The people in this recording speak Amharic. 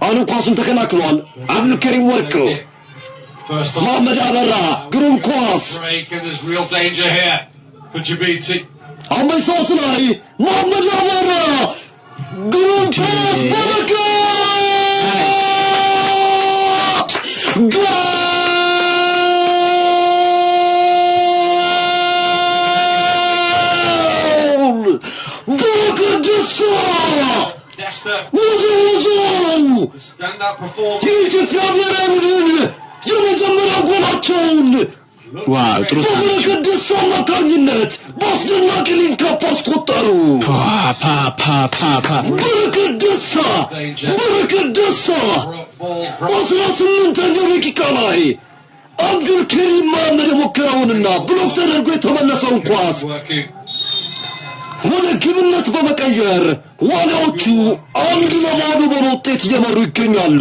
አሁን ኳሱን ተከላክሏል አብዱል ከሪም ወርቁ መሐመድ አበራ ግሩም ኳስ አመሳስ ላይ መሐመድ አበራ ግሩም ኳስ Stand up performance. Wow, Abdul Karim Mohamed ሙከራውንና ብሎክ ተደርጎ የተመለሰውን ኳስ ወደ ግብነት በመቀየር ዋሊያዎቹ አንድ ለባዶ በውጤት እየመሩ ይገኛሉ